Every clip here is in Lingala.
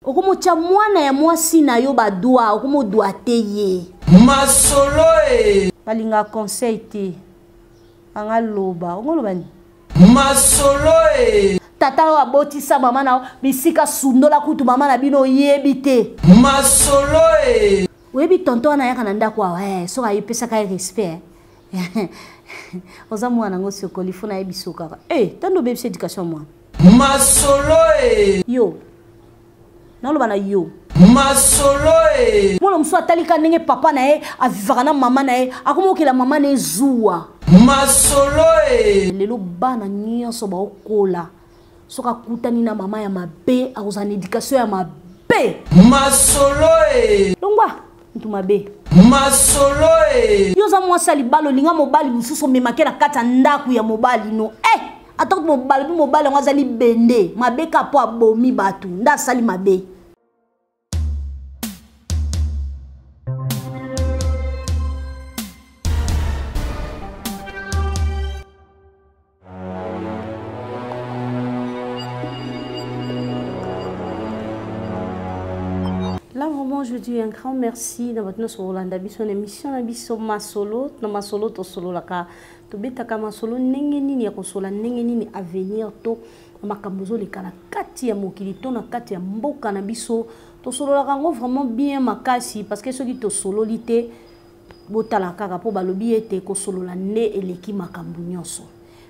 Okomo cha mwana ya mwasi na yo ba doa, okomo doa te ye. Masolo e. Balinga conseil te. Anga loba, ongo loba ni. Masolo e. Tata wa botisa mama na bisika sundola kutu mama na bino yebi te. Masolo e. Webi tonto na yaka na ndako wa so ayipesa ka respect. Oza mwana ngo sokoli funa yebisoka. Tando bebise education moi. Masolo e. Yo. Naloba na yo. Masolo e. Mwana muso atalika ndenge papa na ye avivaka na mama na ye akomokela mama na ezuwa. Masolo e. Lelo bana nyonso ba okola. Soka kutani na mama ya mabe akoza na éducation ya mabe. Masolo e. Longwa ntu mabe. Masolo e. Yoza mwasa libalo linga mobali mususu memake na kata ndaku ya mobali no. Atok mobali ngazali bende mabe kapo abomi batu nda sali mabe. Là vraiment je dis un grand merci dans votre sur Rolanda Biso émission na biso masolo na masolo to solo la ka to betaka masolo ndenge nini ya kosola ndenge nini avenir to makambozo le kala kati ya mokili to na kati ya mboka na biso to solo la kango vraiment bien makasi parce que ceux qui to solo lité botala kaka po balobi ete ko solo la ne eleki makambo nyonso.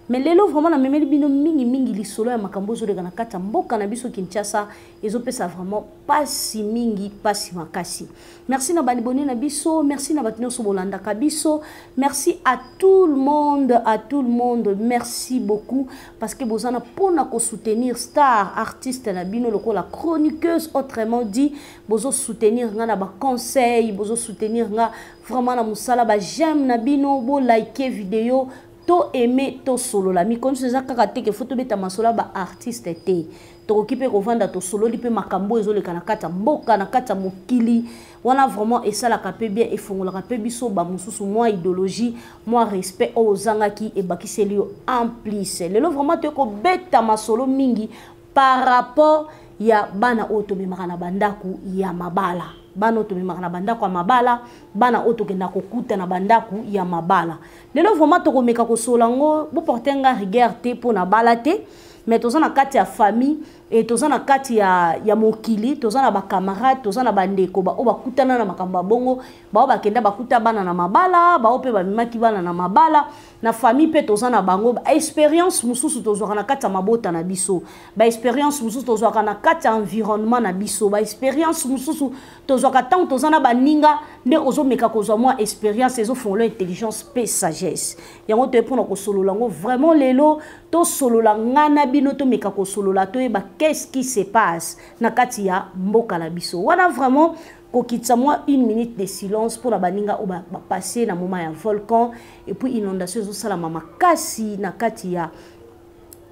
Mais lelo vraiment na memeli bino mingi li solo ya makambozo le kana kati ya mboka na biso Kinshasa ezopesa vraiment pasi mingi pasi makasi. Merci na banibone na biso, merci na batino so bolanda ka biso, merci à tout le monde, merci beaucoup parce que bozana pona ko soutenir star artiste na bino lokola chroniqueuse autrement dit bozo soutenir nga na ba conseil, bozo soutenir nga vraiment na musala ba j'aime na bino bo liker vidéo to aimer to solo la mi konse za kaka te ke photo beta masola ba artiste te to okipe ko vanda to solo lipe makambo ezo le kana kata mboka na kata mokili wana vraiment esala ka pe bien efongola ka pe biso ba mususu moi idéologie moi respect o zanga ki e bakiseli yo en plus lelo vraiment te ko beta masolo mingi par rapport ya bana oto memaka na bandaku ya mabala. Bana oto memaka na bandaku ya mabala, bana oto kenda kokuta na bandaku ya mabala. Lelo vraiment to ko meka ko solango bo portenga rigueur te po na bala te, mais tozana kati ya famille et tozana kati ya mokili, tozana ba camarade, tozana bandeko ba o bakutana na makamba bongo, ba o bakenda bakuta bana na mabala, ba o pe ba mimaki bana na mabala, na famille pe tozana bango ba expérience mususu tozwaka na kati ya mabota na biso, ba expérience mususu tozwaka na kati ya environnement na biso, ba expérience mususu tozwaka tant tozana baninga nde ozomeka kozwa mwa expérience ezo fongola intelligence pe sagesse. Yango te pona ko solola ngo vraiment lelo to solola ngana bino to meka ko solola to eba qu'est-ce qui se passe na kati ya mboka la biso. Wana vraiment kokitsa moi une minute de silence pour la baninga ou ba passer na moment ya volcan et puis inondation zo sala mama kasi na kati ya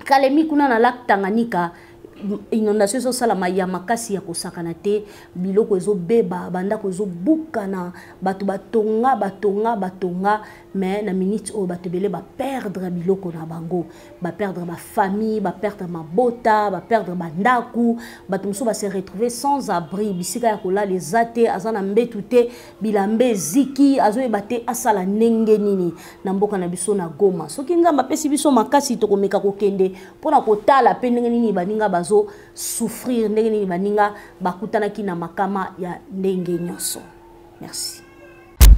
Kalemi kuna na lac Tanganyika inondation so sala ya makasi ya kosakana te biloko ezo beba banda ko ezo bukana batu batonga mais na minute o batu bele ba perdre biloko na bango ba perdre ba famille ba perdre mabota ba perdre bandaku batu muso ba se retrouver sans abri bisika ya kola les ate azana mbetu te bilambe ziki azo ebate asala ndenge nini na mboka na biso na Goma soki nzamba pesi biso makasi to komeka kokende pona kotala pe ndenge nini baninga bazo souffrir ndenge nini baninga bakutanaki na makama ya ndenge nyonso. Merci.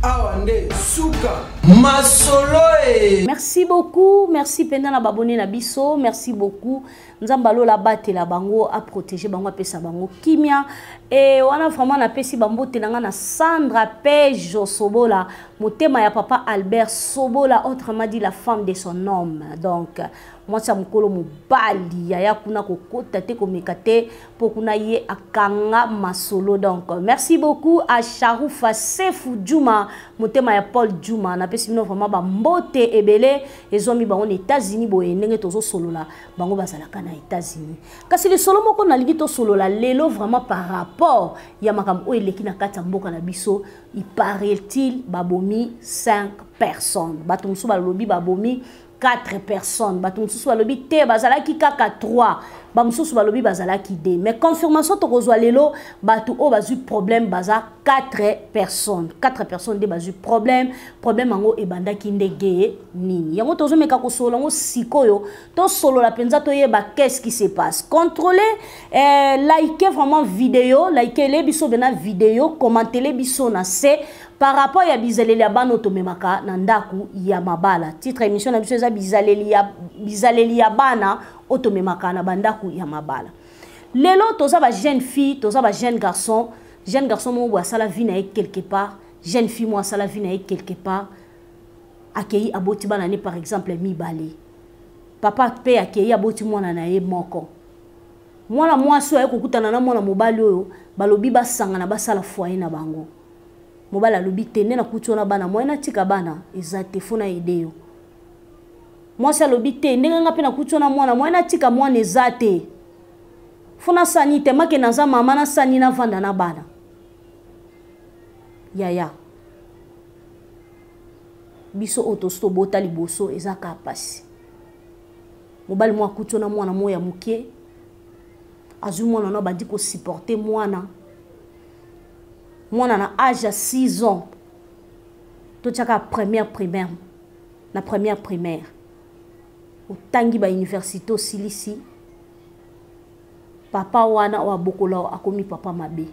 Awande suka masolo e. Merci beaucoup, merci pendant na babone na biso, merci beaucoup. Nzamba lola bate la bango a protéger bango pesa bango kimia et wana vraiment na pesi bambo tenanga na Sandra Pejo Sobola, motema ya papa Albert Sobola, autrement dit la femme de son homme. Donc moi ça mukolo mobali ya kuna kokota te komekate pour kuna ye akanga masolo. Donc merci beaucoup à Charoufa Sefou Djouma, motema ya Paul Djouma, na pesi vraiment ba mbote ebele ezomi bango aux États-Unis boye ndenge tozo solola bango bazalaka na États-Unis. Kasi le solo moko na ligi to solola lelo vraiment par rapport ya makambo eleki na kati mboka na biso, il paraît-il babomi 5 personnes. Bato musu balobi babomi 4 personnes. Bato musu balobi te bazalaki kaka 3. bamususu balobi bazalaki de mais confirmation to kozwa lelo batu o bazu problème baza 4 personnes de bazu problème ango ebandaki ndege nini yango tozo meka ko solo ngo sikoyo to solo la penza to yeba qu'est-ce qui se passe contrôler liker vraiment vidéo liker les biso bena vidéo commenter les biso na c'est par rapport à bizaleli ya bana otomemaka na ndaku ya mabala titre émission na biso eza bizaleli ya bana otomemaka na bandaku ya mabala lelo toza ba jeune fille toza ba jeune garçon mo bo asala vie na quelque part jeune fille mo asala vie na quelque part akei aboti bana ne par exemple mibale papa pe akei aboti mwana na ye moko mwana mwasi aye kokutana na mwana mobali oyo balobi basanga na basala foyer na bango mobala lobi tene na kutona bana moyena tika bana ezate fona ideo mwasi alobi te ndenge nga pe na kutona mwana moyena tika mwana ezate fona sani te make na za mama na sani na vanda na bana yaya biso otosto bota liboso ezaka pasi mobali mwa kutona mwana moya mukie azu mwana na bandi ko supporter mwana na âge à 6 ans to tchaka première primaire otangi ba université osilisi papa wana wa bokola akomi papa mabe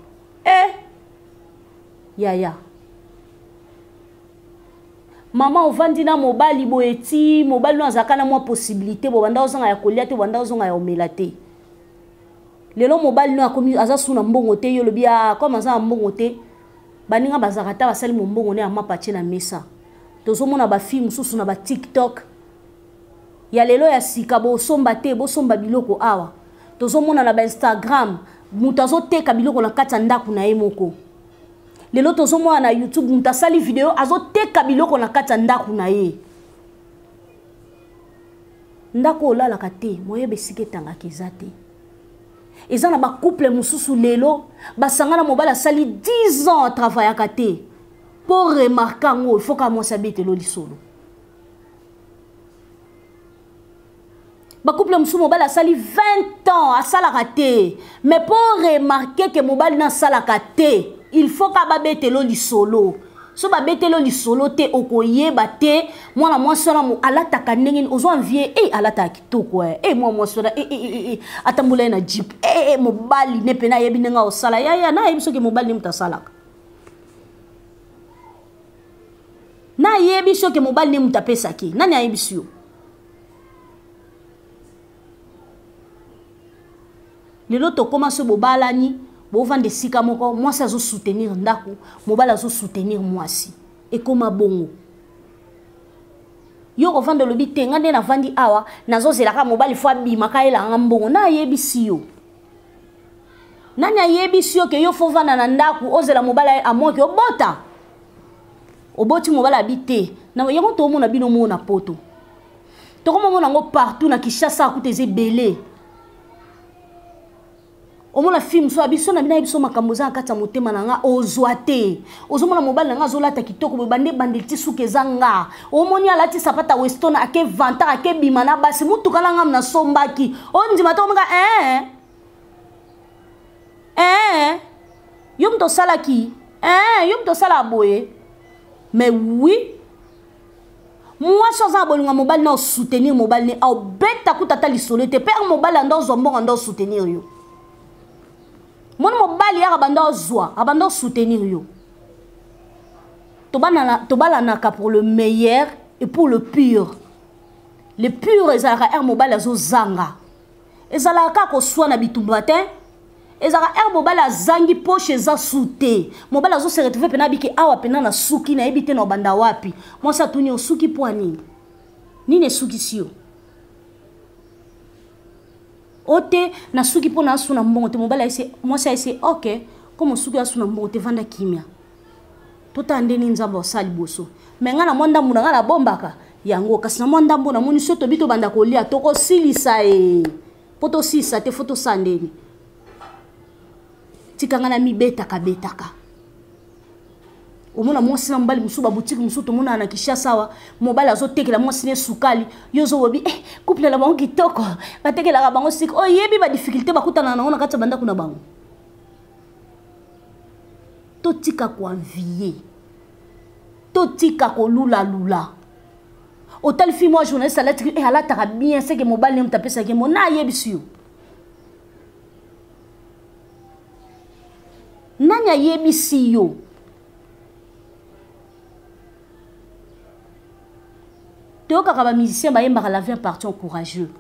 yaya mama ovandi na mobali boeti mobali no azaka na mwa possibilité bo banda ozanga ya kolia te banda ozanga ya omela te lelo mobali no akomi aza suna mbongo te yo lobia comme aza mbongo te baninga bazakata basali mbongo ne amapache na mesa tozomona ba film susu na ba TikTok ya lelo ya sika bo somba te bo somba biloko awa tozomona na ba Instagram mutazo teka biloko na kati ndaku na ye moko lelo tozomona na YouTube mutasali video azo teka biloko na kati ndaku na ye ndako olala kate moyebe siketanga kezate eza na ba couple mususu lelo basangana mobala sali 10 ans travail à kate pour remarquer ngo il faut ka mo sabete lo lisolo ba couple mususu mobala sali 20 ans à sala kate mais pour remarquer que mobali na sala kate il faut ka babete lo lisolo so babete lo lisolo te okoyeba te mwana mwasona mo alataka ndenge ozo envier alata kitoko mwana mwasona atambula na jeep mobali ne pena yebi ndenga osala ya na yebi soki mobali ne mutasalaka na yebi soki mobali ne mutapesa ki nani ayebi sio lelo to commence bobalani bovande sika moko mwasi azo soutenir ndaku mobali azo soutenir mwasi ekoma bongo yo kovanda lobi te ngande na vandi awa nazo zelaka mobali fo abima ka elanga mbongo na yebisi yo nani ayebisi yo ke yo fo vanda na ndaku ozela mobali amoki obota oboti mobali abite na yango to mona bino mona poto to koma mona ngo partout na Kinshasa akuteze belé omona film so abiso na bina biso makambo za kata motema nanga ozwate ozomona mobali nanga zolata kitoko bande banditi suke zanga omoni alati sapata weston ake vanta ake bimana basi mutu kalanga na sombaki ondi matomga yom to salaki yom to sala boye mais oui moi ça bolinga mobali na soutenir mobali ne au beta kutata lisolo te père mobali ando zombo ando soutenir yo mon mobali ya abanda ozwa abanda soutenir yo tobala naka pour le meilleur et pour le pur le pur ezalaka mobali azo zanga ezalaka ko swana bitumba te ezalaka mobali azangi poche za soute mobali azo se retrouver pena biki awa pena na suki na ebite na banda wapi moi ça tuni osuki poani nini suki sio ote na suki po na suna mbongo te mobala ese moi ça ese OK comme suki asuna mbongo te vanda kimia tota ndeni nzamba osali boso menga na monda muna ngala bombaka yango kasi na monda mbona moni soto bito banda kolia toko silisa poto sisa te foto sandeni tikanga na mibeta kabetaka omona mwasi na mbali musu ba boutique musu to mona na Kinshasa wa mobile azo tekela mwasi ne sukali yozo wobi couple la bango kitoko ba tekela bango sik o yebi ba difficulté ba kutana na ona kata banda kuna bango to tika ko envier to tika ko lula autant fi moi journaliste à l'être et à la tara bien c'est que mobile ne taper ça que mon na yebi sur nanya yebi si yo Quand les musiciens la vie parti courageux.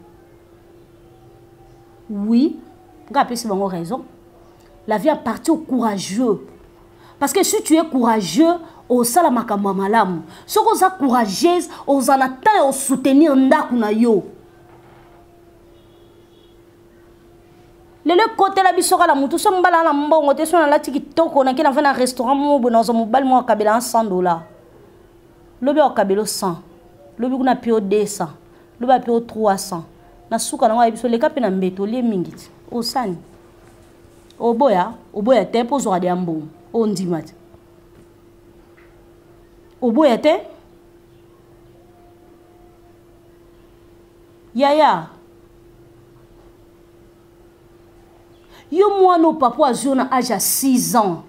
Oui, c'est une raison. La vie parti courageux. Parce que si tu es courageux, au salamaka mamalam. Si tu es courageuse, aux anata au soutenir ndakuna yo. Le côté la bisora la mutu so mbala na mbongo te so na lati kitoko na kina va na restaurant mo bono zo mobile mo kabela $100. Lobi o kabelo 100. Lobi kuna pio 200. Lobi pio 300. Na suka na biso le kape na mbeto le mingiti. Osani. Oboya te po zo ade ambo. O ndimati. Oboya te. Yaya. Yo moi no papa azio na âge à 6 ans.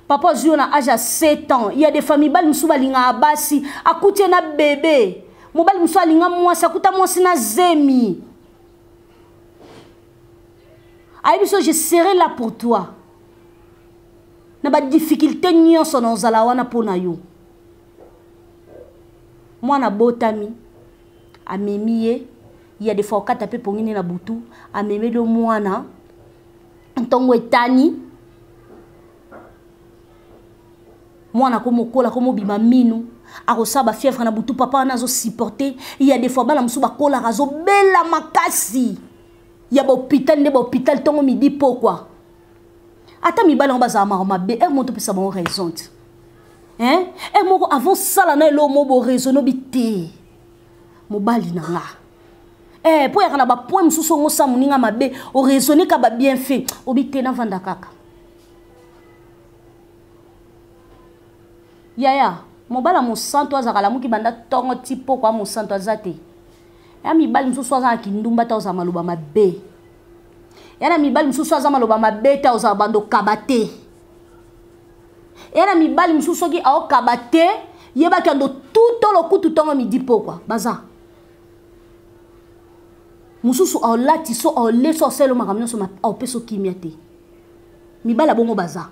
Papa azio na âge à 7 ans. Il y a des familles bal musu balinga abasi, akuti na bébé. Mobali musu alinga mwasi akuta mwasi na zemi. Aïbiso je serai là pour toi. Na ba difficulté nyonso na ozala wana pona yo. Mwana botami amemiye. Il y a des fois quand tu pongine na butu ameme le mwana ntongo etani mwana komo kola komo bima minu akosaba fièvre na butu papa nazo supporter. Il y a des fois bana musu bakola razo bela makasi ya ba hôpital ne ba hôpital tongo midi pourquoi ata mi bala baza ma be e monto pesa bon raison hein e moko avant sala na lo mo bo raison no bité mo bali na nga. Pour y avoir un point de vue sur moninga mabe, au raisonner ka ba bien fait, obité na vanda kaka. Yaya, mon bala mon santo azakala muki banda tongo tipo kwa mon santo azate. Ya mi bali msusu azana kindumba ta oza maluba mabe. Ya na mi bali msusu azana maluba mabe ta oza bando kabate. Ya na mi bali msusu ki ao kabate, yeba kando tout lo kutu tongo midi pokwa, baza. Mususu au lati so au leso selo makamino so au peso kimiate. Mi bala bongo baza.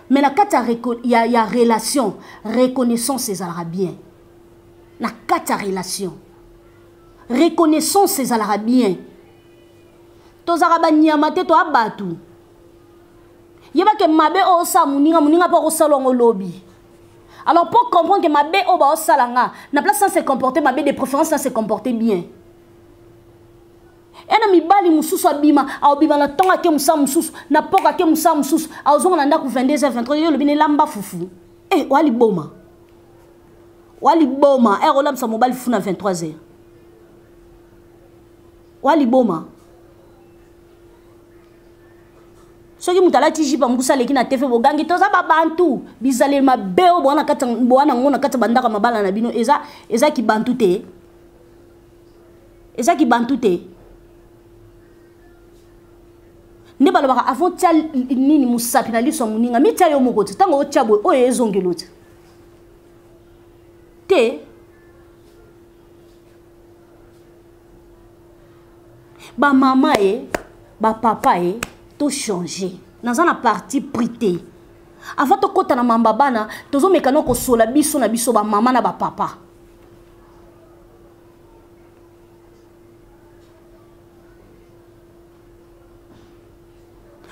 Mais na kata ya relation, reconnaissance ces arabien. Na kata relation. Reconnaissance ces arabien. To zaraba nyamate to abatu. Yeba ke mabe o sa muninga pa ko salongo lobby. Alors pour comprendre que ma bé au bas salanga, na place sans se comporter, ma bé de préférence sans se comporter bien. Et na mi bali mususu abima, au bima na tonga ke musa mususu, na poka ke musa mususu, au zonga na ndaku 22h23 yo le bine lamba fufu. Wali boma. Rolam sa mobile fufu na 23h. Wali boma. Soki mutala tijipa mbusa leki na tefe bogangi toza babantu bizale mabeo bwana kata bwana ngona kata bandaka mabala na bino eza ki bantu te. Eza ki bantu te. Ne balobaka avant tia nini musapi na liso muninga mi tia yo mokoti tango o tiabo o ezongeloti. Te ba mama ba papa tout changer. Dans la partie prité. Avant de kota na mambabana, tozo mekano ko sola biso na biso ba mama na ba papa.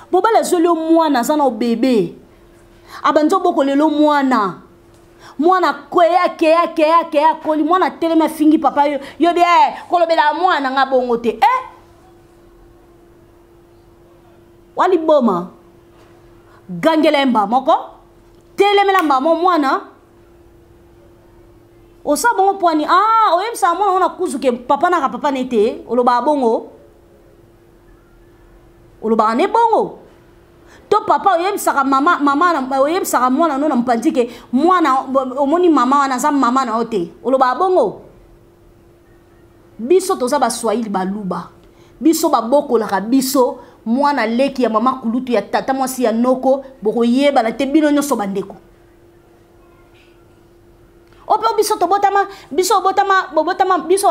Boba la zolo mwana zana o bébé. Abanzo boko lelo mwana. Mwana keya koli mwana telema fingi papa yo bien kolobela mwana nga bongo te. Wali boma gangelemba moko telemela mama mwana osa bongo poani oyem sa mwana ona kuzuke papa na papa nete oloba bongo oloba ne bongo to papa oyebisaka mama oyebisaka mwana no na mpandike mwana omoni mama wana za mama na ote oloba bongo biso toza ba swahili baluba biso babokolaka biso mwana leki ya mama kulutu ya tata mwasi ya noko bokoyeba na te bino nyonso bandeko ope biso tobotama biso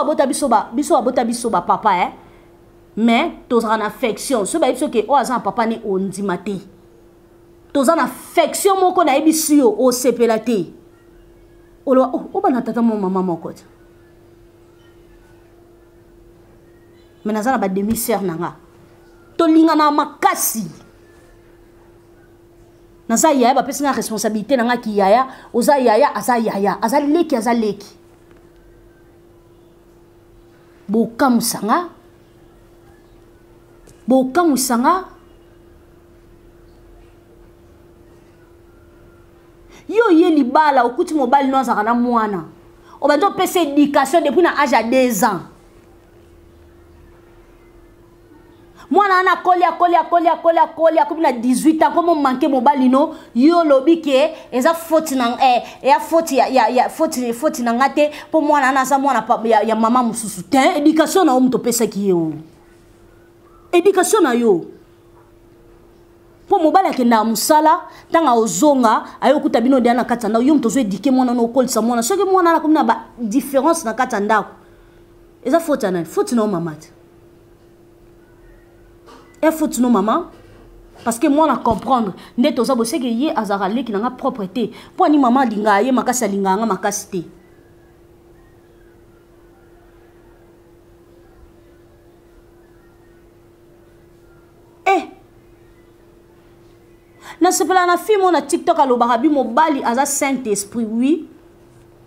bobota biso ba papa mais tozala na affection so ba biso ke o aza papa ni ondima te toza na affection moko na yebisi yo o sepela te olo o bana tata mo mama moko te mais nazana ba demi sœur nanga to linga na makasi naza yaya ba pesa na responsabilité nanga ki yaya oza yaya aza leki bokamusanga yo ye libala okuti mobali no azaka na mwana obando pesa éducation depuis na âge à 2 ans mwana ana kolia komi na 18 ans comme manqué mobali no yo lobi ke eza faute na faute na ngate po mwana ana za mwana ya mama mususu te éducation na omuto pesa ki yo éducation na yo po mobali akenda musala tanga ozonga ayokuta bino dia na katanda yo muto zo éduquer mwana no kolisa mwana soki mwana na komi na ba différence na katanda eza faute na mama te et faute no maman parce que moi na comprendre nde toza bo seke ye azara leki na nga propreté po ni maman linga ye makasi linga nga makasi te na sepela na fille na TikTok alobaka bi mobali aza Saint-Esprit oui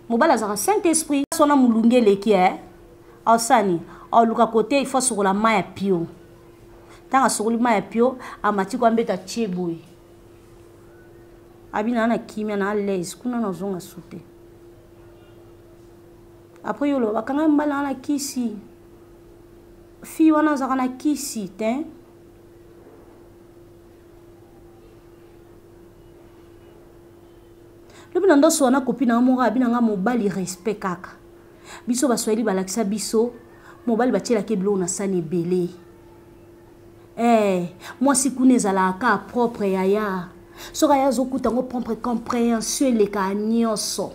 mobali azara Saint-Esprit sona mulunge leki osani luka côté il faut sur la main pio tanga sokoli ma pio amati kwa mbeta cheboy abina na kimia na les kuna na zonga sute après yolo bakanga mbala na kisi fi wana zaka na kisi te lobi na ndo so na copine na mo abina nga mobali respect kaka biso baswahili balakisa biso mobali batiela ke bilo na sane belé moi si kuneza la ka propre yaya soka ya zokuta ngo propre compréhension le ka nyonso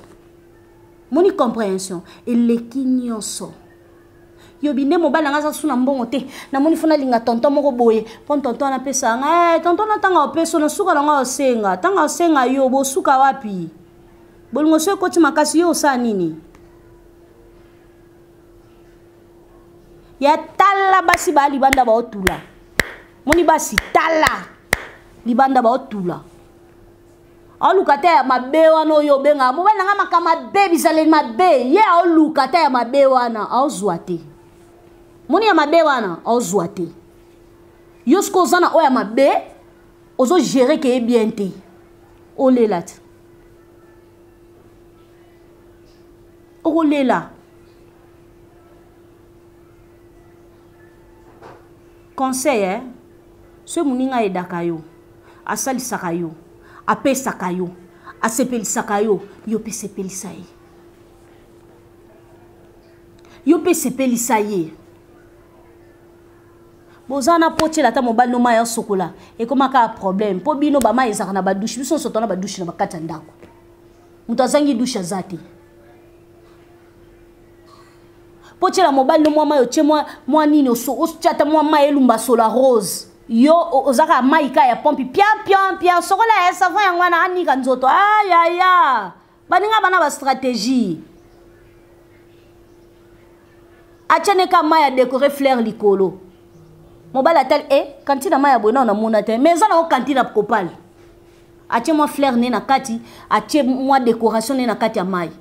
moni compréhension le ki nyonso yo binde mobali nga sa suna mbongo te na moni funa linga tonton moko boye pon tonton na pesa nga tonton na tanga opeso na suka na nga osenga tanga osenga yo bo suka wapi bolingo so ko ti makasi yo sa nini ya tala basi ba libanda ba otula moni basi tala libanda ba otula olukata ya mabe wana oyo benga mobali nanga makama baby sale mabe ye olukata ya mabe wana ozwa te moni ya mabe wana ozwa te yo sko zana oya mabe ozo gérer ke bien te olela te olela conseil ce muninga edaka yo asalisaka yo apesaka yo asepelisaka yo yo pe sepelisa ye yo pe sepelisa ye bozana potela ta mobali no maya sokola e komaka problème po bino ba mai ezaka na ba douche biso sotona ba douche na bakata ndako muto azangi douche azate potela mobali no mwa yo che mwa nini o chata mwa mai elumba sola rose yo ozaka maika ya pompi pian sokola ya savon yango na anika nzoto ya baninga bana ba stratégie achane ka maya décorer fleur likolo mobali atel kantina maya bona na mona te mais zana o kantina kopali ache mo fleur ne na kati ache mo décoration ne na kati ya mai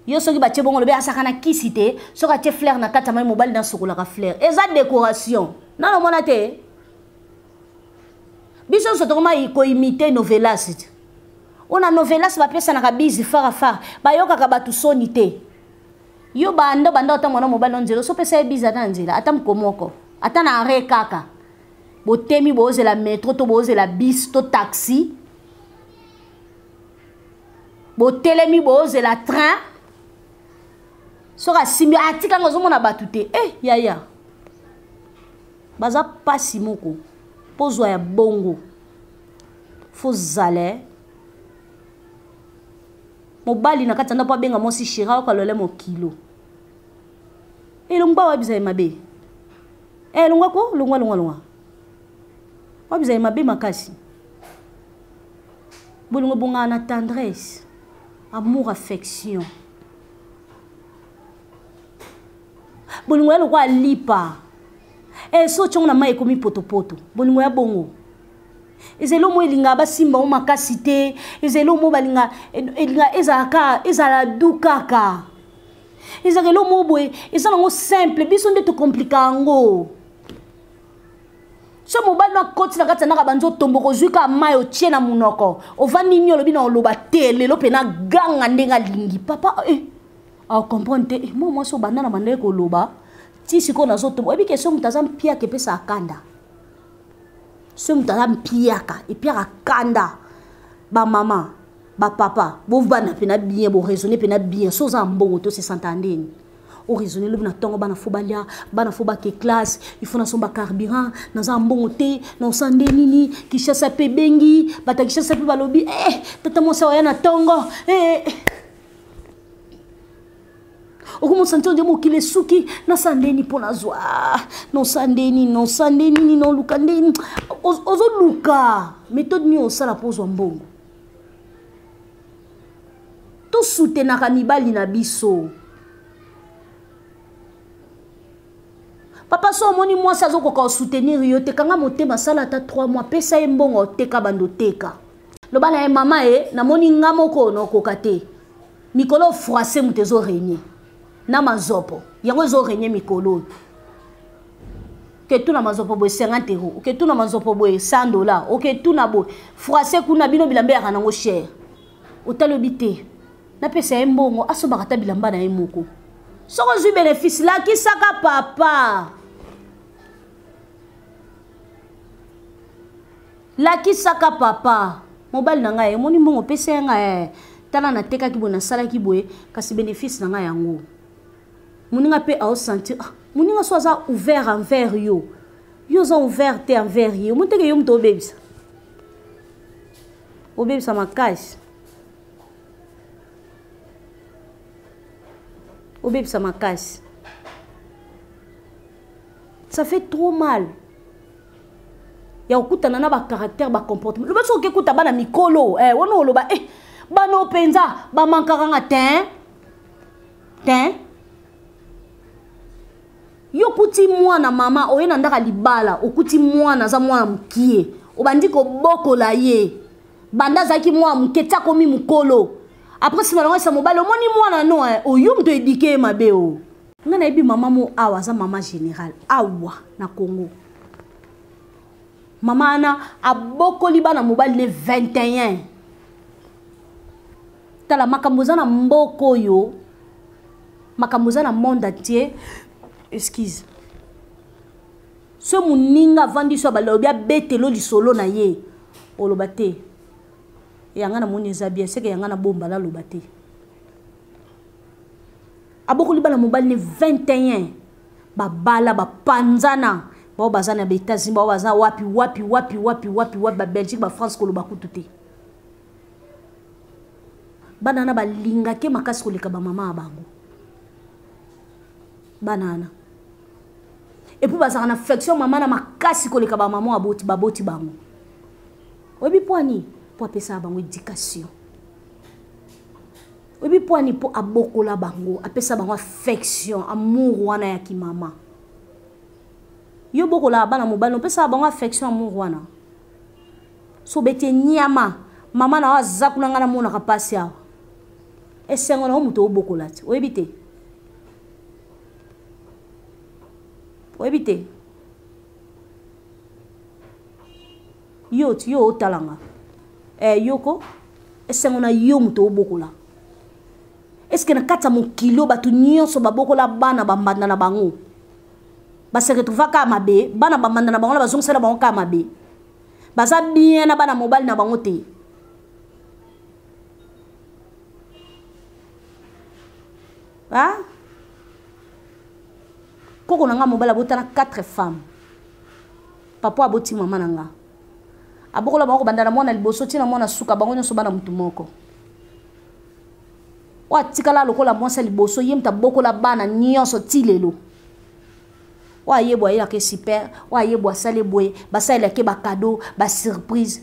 yo soki ba che bongo lobe asaka na kisite soka che fleur na kati ya mai mobali na sokola ka fleur eza décoration na mona te biso so tokoma ko imiter novelas ona novelas ba pesa na kabizi fara ba yoka ka batu soni te yo banda otamona mobali nzelo so pesa e biza na nzela atam komoko ata na are kaka botemi boze la métro to boze la bis to taxi botelemi boze la train soka simbi atika ngozo mona batute yaya baza pasi moko pozwa ya bongo fozale mobali na katanda po benga mosi shira ko lole mo kilo elongba wa bizaye mabe longwa ko longwa wa bizaye mabe makasi bolongo bonga na tendresse amour affection bolongo lo kwa lipa so chonga na mai komi potopoto bolongo ya bongo ezelo mo elinga basimba o makasi te ezelo mo balinga elinga ezala dukaka ezakelo mo boye ezala ngo simple biso nde to compliquer ngo so mobali na koti na kati na banzo tomboko zuika mai o tie na munoko ovani nyolo bina oloba tele lo pena ganga ndenga lingi papa a comprendre te moi so banana mandé ko loba ti siko na zo tombo ebi question mutazam pia ke pesa akanda so mutazam pia ka et pia akanda ba mama ba papa bo bana pena bien bo raisonner pena bien so za mbongo to se s'entendeni o raisonner le na tongo bana fobalia bana foba ke classe il faut na somba carburant na za mbongo te na sande nini kishasa pe bengi bata kishasa pe balobi tata mo sa na tongo Okomo santo de mo kile suki na sandeni pona zwa no sandeni no lukandeni ozo luka méthode ni osala pozo mbongo to soutenaka mibali na biso papa so moni moi sa zo ko soutenir yo te kanga motema sala ta 3 mois pesa e mbongo teka bando teka lo bana e mama na moni ngamoko no kokate mikolo froissé mutezo régner na mazopo yango zo renye mikolo ke tuna mazopo boy 50 euros ke tuna mazopo boy $100 ke tuna boy froissé kuna bino bilambe ya nango cher otalobite na pesa embongo asobaka ta bilamba na emoko soko zu bénéfice la ki saka papa la ki saka papa mobile na ngai moni mbongo pesa nga tala na teka ki bona sala ki boye kasi bénéfice na ngai yango Moninga pe a sentir moninga so za ouvert envers yo za ouvert envers yo monteke yo mto bebisa o bebisa makasi ça fait trop mal ya okutana na ba caractère ba comportement lo baso okuta bana mikolo wono lo ba bano penza ba mankaka nga ten yo kuti mwana mama oyena ndaka libala okuti mwana za mwana mkie obandi ko bokola ye banda zaki mwana mketa komi mukolo après si balonga sa mobile omoni mwana no oyo mto éduquer mabe o ngana ebi mama mo awa za mama général awa na Congo mama na abokoli bana mobile le 21 tala makamboza na mboko yo makamboza na monde entier excuse ce muninga vandi so balobi abetelo lisolo na ye olobate yanga na moni zabia seke yanga na bomba la lobate aboko libala mobile ne 21 babala bapanzana ba bazana ba États-Unis ba bazana wapi ba Belgique ba France ko loba kutute banana balinga ke makasi ko leka ba mama bango banana et puis bazana affection mama na makasi ko leka ba mama baboti bango obi poani po apesa bango éducation obi poani po abokola bango apesa bango affection amour wana ya ki mama yo bokola bana mobali pesa bango affection amour wana so bete nyama mama na wazakuna ngana mona kapasi awa esengo na muto obokola ti oebite yo otalanga yoko esengo na yo muto obokola est-ce que na kata mo kilo batu nyonso babokola bana bambanda na bango ba se retrouver ka mabe bana ba mandana bango ba zongisa na bango ka mabe baza bien na bana mobile na bango te ah koko nanga mobile abotana 4 femmes papa aboti mama nanga abokola bango bandana mwana liboso tina mwana suka bango nyoso bana mutu moko wa tikala lokola mwasa liboso yemta bokola bana nyonso tilelo wa yebo ila ke super wa yebo asale boye basala ke ba cadeau ba surprise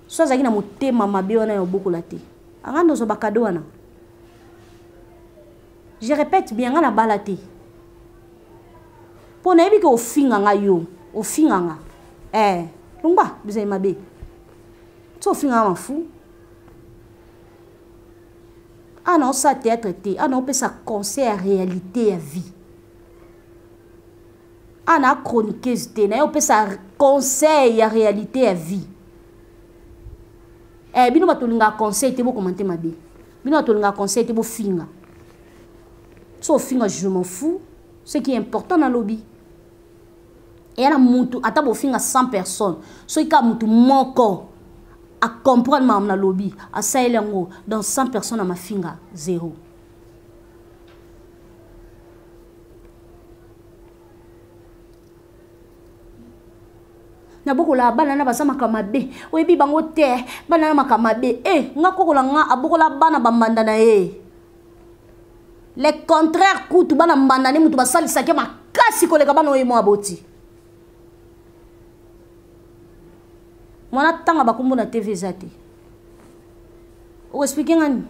so zaki na motema mabe wana yo bokola te angando zo ba cadeau wana je répète bien ngana balate pour na yebi ke ofinga nga yo ofinga nga lumba bizai mabe to ofinga ma fou ana osa théâtre te ana opesa conseil à réalité à vie ana chroniqueuse te na opesa conseil à réalité à vie bino batolinga conseil te bo commenter mabe bino batolinga conseil te bo finga so finga je m'en fous ce qui est important dans lobby et ana mutu ata bo finga 100 personnes so ika mutu moko à comprendre ma na lobby à ça elengo dans 100 personnes à ma finga 0 na bokola bana na basama kamabe oyebi bango te bana na makamabe nga kokola nga abokola bana bambanda na le contraire kutu bana mbanda ni mutu basalisa ke makasi koleka bana oyemo aboti mwana tanga bakumbu na TV zate o expliquer ngani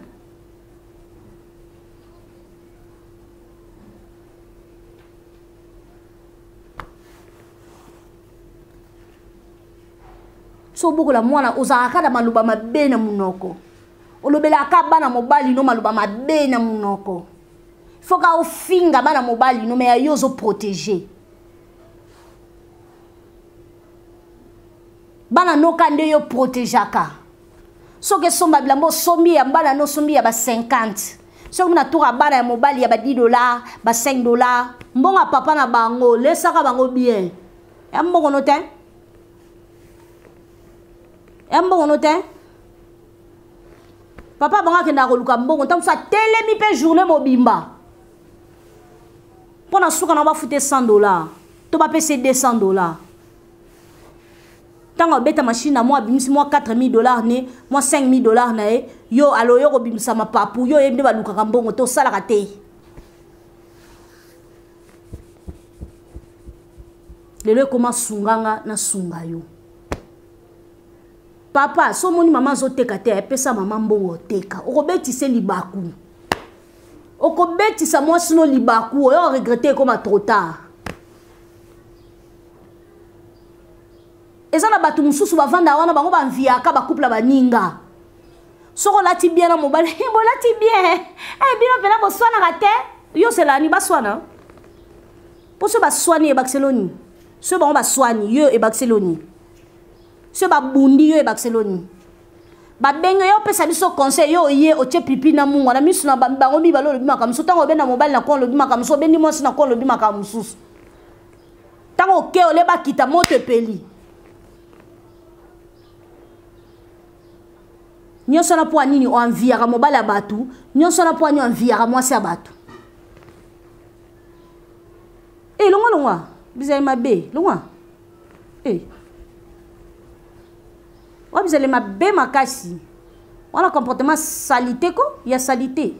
so bokola mwana ozaka da maluba mabe na munoko olobela ka bana mobali no maluba mabe na munoko faut ka ofinga bana mobali no me ayozo protéger bana no kande yo protégeaka so ke somba bilambo sombi ya bana no sombi ya ba 50 so kuna toka bana ya mobali ya ba $10 ba $5 mbonga papa na bango lesaka bango bien ya mbongo no te papa banga kenda koluka mbongo ntango sa telemi pe journée mobimba pona suka na ba fute $100 to ba pese $200 tango beta machine na moi bimisi moi $4000 ne moi $5000 na yo alo yo ko bimisa mapapu yo yebde ba luka mbongo to sala ka te lelo koma sunganga na sunga yo papa so moni mama zo teka te pesa mama mbongo teka okobetisa libaku okobetisa moi sino libaku yo regretter comme trop tard ezana batu mususu bavanda wana bango banviaka ba couple baninga soko lati bien na mobile bo lati bien bino pena bo swana kate yo selani baswana poso baswani e Barcelone so bango baswani yo e Barcelone so ba bundi yo e Barcelone ba benga yo pesa biso conseil yo ye o che pipi na mungu na misu na bango bi balo bima kam so tango be na mobile na kon lo bima kam so bendi mo na kon lo bima kam susu tango ke o le ba kita moto peli nyonso na po nini o enviaka mobile ya batu nyonso na po nini o enviaka mwasi ya batu longwa bizali mabe longwa wa bizali mabe makasi wana comportement salité ko ya salité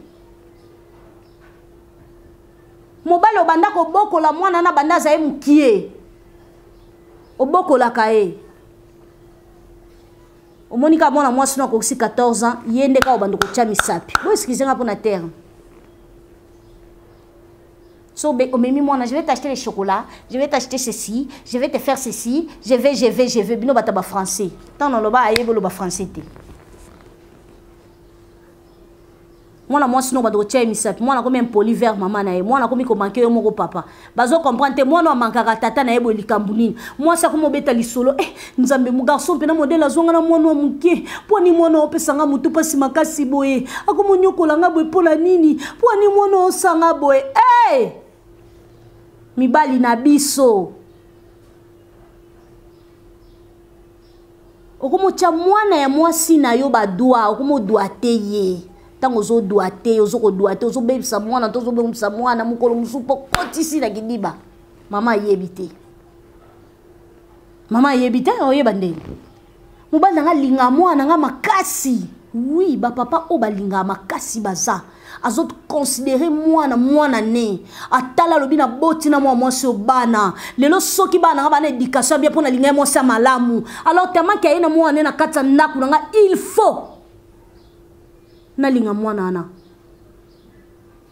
mobile obanda ko bokola mwana na banda za mukie obokola kae omonika mwana mwasi na ko 14 ans yende ka obanda ko tia misapi bo excusez-moi pour na terre so omemi mwana je vais t'acheter les chocolats je vais t'acheter ceci je vais te faire ceci je vais bino bata ba français tant on loba ayebo lo ba français te mwana mwasi no bado tia misapi mwana ko même poli vers maman na ye mwana ko mi ko manquer yo moko papa bazo comprendre mwana mankaka tata na yebo likambu nini mwasi ko mobeta lisolo nzambe mu garçon pena modèle azonga na mwana muke poni mwana opesanga mutu pasi makasi boye akomonyokola nga boye pola nini poni mwana osanga boye mibali na biso okomocha mwana ya mwasi na yo badua okomodwate ye tango zo doate ozoko doate ozo bebisa mwana tozo bebisa mwana mukolo musupo kotisi na kidiba mama yebite oyeba ndeni mobali nanga linga mwana nga makasi oui ba papa o balinga makasi baza azot considérer mwana ne atala lobi na boti na mwasi obana lelo soki bana nga bana éducation bien pour na linga mwasi malamu alors tellement qu'il y a na mwana na katsa ndaku nga il faut na linga mwana na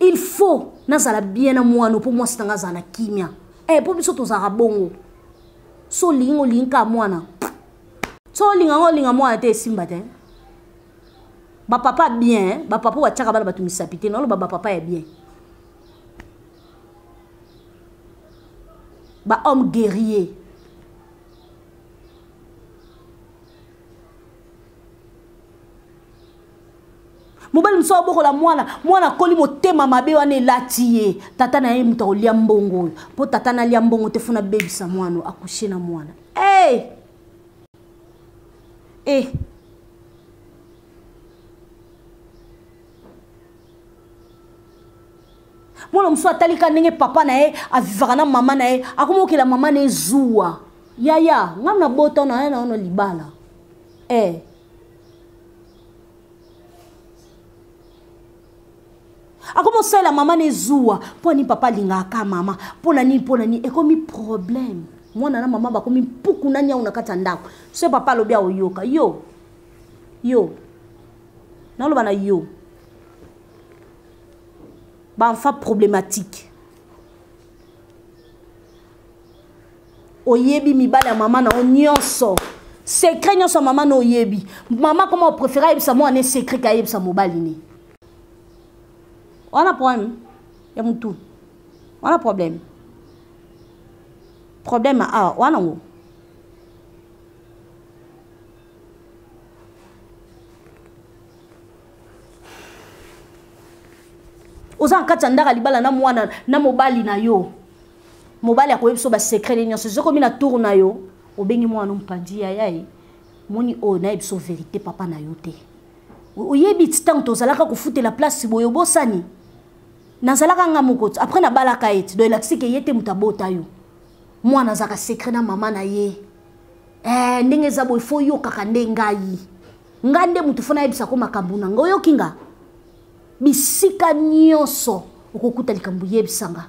il faut nazala bien na mwana pour mwasi tanga za na kimia pour biso tozara bongo so linga mwana so linga mwana te simba te ba papa bien ba papa wa tchaka bana batumisa pité non ba papa est bien ba homme guerrier mobali mso boko la mwana koli motema mabe wana elatiye tata na ye muta olia mbongo po tata na lia mbongo te funa bebisa mwana akushe na mwana mwana mso atalika ndenge papa na ye avivaka na mama na ye akomokela mama na ye zuwa yaya ngam na bota na ye na ono libala akomosala mama na ye zuwa mpo ni papa alingaka mama mpona nini ekomi problème mwana na mama bakomi mpuku na nyau na kati ya ndako so papa alobi aoyoka yo naloba na yo enfant problématique oyebi mibala ya mama na nyonso secret nyonso mama na oyebi mama comment préférer yebisa mwana secret ka yebisa mobali ni wana problème ya mutu wana problème wana ngo oza nkatsa ndaka libala na mwana na mobali na yo mobali akoyebiso ba secret nyonso soko mina tour na yo obengi mwana mpandi yaye moni o na yebiso vérité papa na yo te oyebi titango tozalaka kofutela place boyo bosani nazalaka nga mokoto après na balaka ete do elaksike yete mutabota yo mwana zaka secret na mama na ye ndenge za boy fo yo kaka ndengai ngande mutu fona yebisa ko makambu na ngoyo kinga bisika nyonso okokuta likambu yebisanga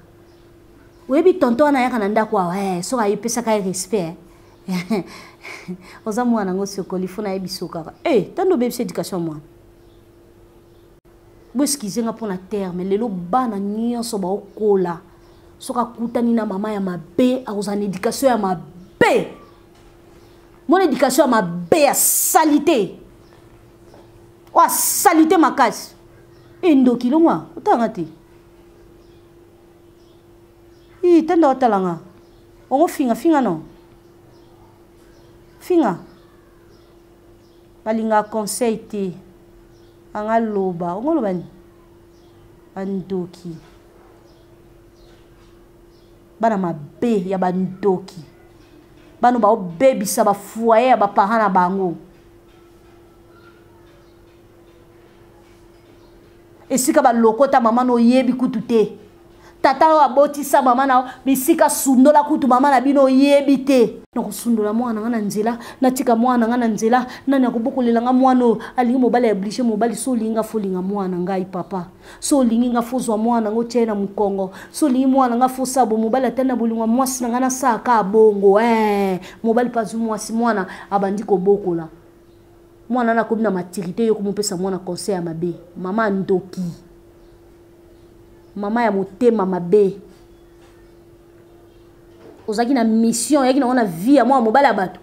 oyebi tonton na yaka na ndako so ayepesaka respect oza mwana ngo sokoli fona yebiso kaka tando bebisa éducation mwana boskizenga mpona terme lelo bana nyonso baokola soka kutani na mama ya mabe akoza na éducation ya mabe mon éducation ya mabe ya salité wa salité makasi ndoki longwa utanga te tanda watalanga ongo finga no finga balinga conseil te anga loba ongo loba ni bandoki bana mabe ya bandoki bano baobebisa bafoye ya baparent na bango esika balokota mama no yebi kutu te tata wa botisa mama na bisika sundola kutu mama na bino yebi te noko sundola mwana nga na nzela natika mwana nga na nzela nani akobokolela nga mwana alingi mobali ya oblige mobali so linga fo linga mwana ngai papa so lingi nga fo zwa mwana ngo tena mukongo so lingi mwana nga fo sabo mobali atana bolingwa mwasi nga na saka bongo mobali pazu mwasi mwana abandi kobokola mwana na kobi na maturité yo komopesa mwana conseil ya mabe mama ndoki mama ya motema mabe ozaki na mission yaki na vie ya mwana mobali ya bato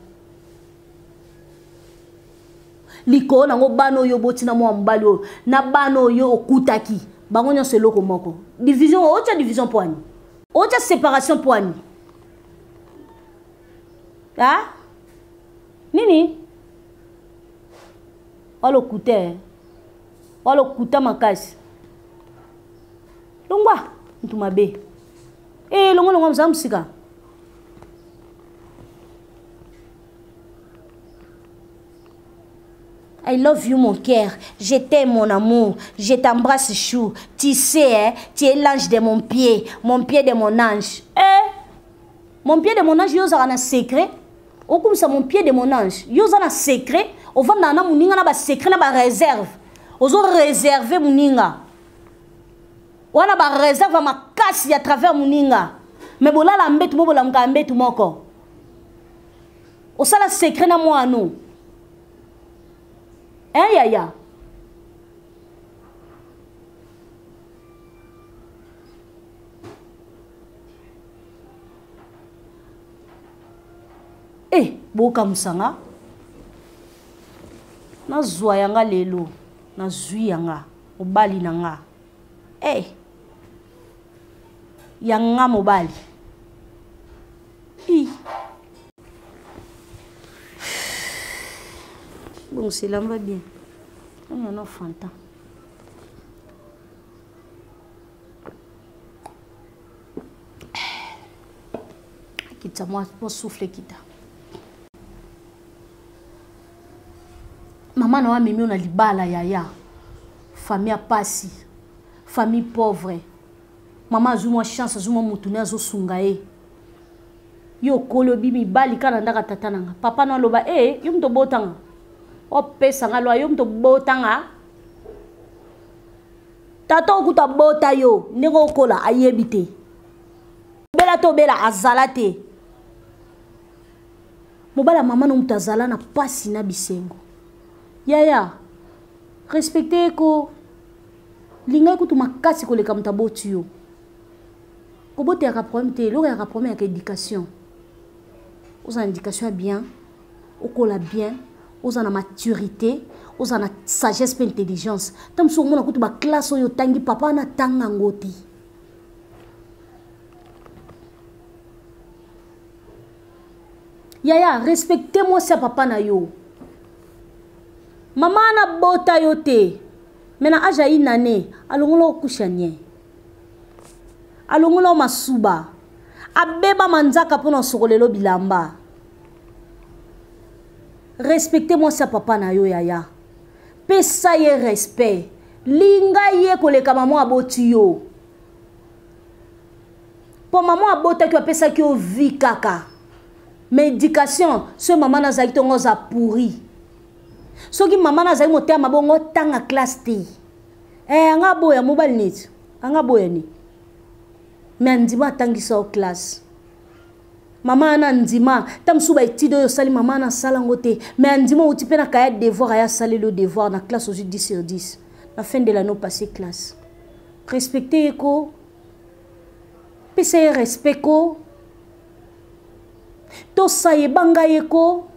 liko nango bano yo botina mwana mobali oyo na bano yo okutaki bango nyonso eloko moko division otia division poani otia séparation poani nini walo kuta makasi longwa ntu mabe Eh, longo mzamsika. I love you, mon cœur. Je t'aime, mon amour. Je t'embrasse, chou. Tu sais, hein, tu es l'ange de mon pied de mon ange. Eh? Mon pied de mon ange, yo zara na secret. O comme ça, mon pied de mon ange. Yo zara na secret. O va na muninga na ba secret na ba réserve. Ozo réserver muninga. Wana ba réserve ma casse à travers muninga. Mais bola la mbetu bola mga mbetu moko. O sala secret na moi nous. Hein, yaya? Eh, boka musanga. Na zwa yanga lelo. Na zwi yanga. Mobali nanga. Eh. Yanga mobali. I. Bon, cela va bien. On y en a Fanta. Quitte moi, pour souffler quitte. Maman n'a pas mis on a libala yaya. Famille à passi. Famille pauvre. Maman a eu moi chance, a eu moi moutoune, a eu sungae. Yo kolo bibi bali kana ndaka tatananga. Papa no loba yo mto botanga. O pesa nga lo yo mto botanga. Tata okuta bota yo ndenge kola ayebite. Bela to bela azalate. Mobala mama no mutazala na pasi na bisengo. Yaya. Respectez ko. Linga kutu makasi ko leka mtaboti yo. Ko bote ya problème te, lo ya problème avec éducation. Aux éducation bien, au cola bien, aux en maturité, aux en sagesse et intelligence. Tam so mona kutu ba classe yo tangi papa na tanga ngoti. Yaya, respectez-moi ça papa na yo. Maman na bota yo te. Mena aja inane, alongolo kushanye. Alongolo masuba. Abeba manzaka pona sokolelo bilamba. Respectez-moi ça papa na yo yaya. Pesa ye respect. Linga ye koleka maman aboti yo. Po maman abota ki pesa ki o vi kaka. Médication, ce maman na zaki tongo za pourri. Soki maman na zaki motea mabongo tanga classe T. Anga boya mobile net. Anga boya ni. Mais ndima tangisa o classe. Maman na ndima tam suba etido yo sali maman na sala ngote. Mais ndima uti pe na kaya devoir aya sali le devoir na classe aujourd'hui 10 sur 10. La fin de l'année passé classe. Respectez ko. Pese respect ko. To saye banga yeko.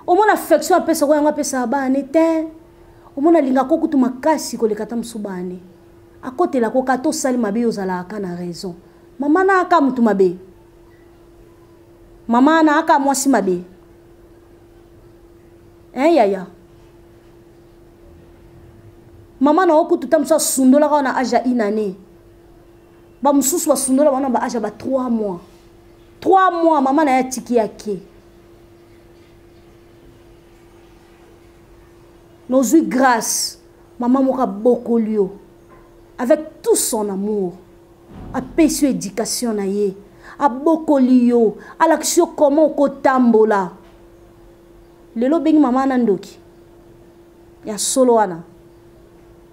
O mon affection apesa ko yanga pesa ba nete. O mon linga ko kutu makasi ko lekata msubane. A côté la koka to sali mabe ozala aka na raison. Mama na aka mutu mabe. Mama na aka mwasi mabe. Yaya. Mama na okutu tamsa sundola ka na aja inane. Ba mususu ba sundola wana ba aja ba 3 mois. 3 mois mama na ya tiki yake. Nos yeux grâce. Maman moka bokolio. Avec tout son amour. A pécio éducation na ye. A bokolio. A l'action comment ko tambola. Lelo bengi maman na ndoki. Ya solo wana.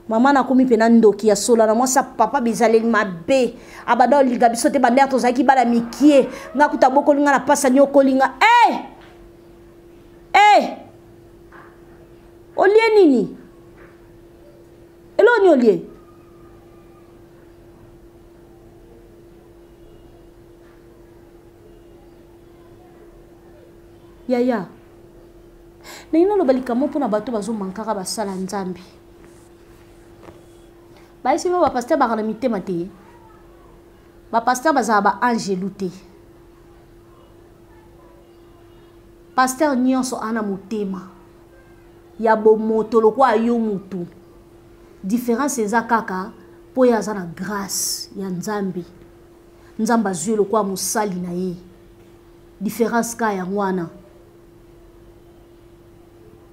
Maman na komi pena ndoki ya solo na moi sa papa bizaleli mabe. Abado liga bisote bander to zaki bala mikie. Nga kuta bokoli nga na pasa nyokolinga. Olie nini? Elo ni olie? Yaya. Na ina lo balika mo pona bato bazo mankaka basala nzambi. Ba isi ba pasteur ba kana mitema te. Ba pasteur baza ba angelu te. Pasteur nyonso ana motema. Ya bo moto lokwa yo mutu. Différence eza kaka po ya za na grâce ya nzambi nzamba azwi lokwa mosali na ye différence ka ya ngwana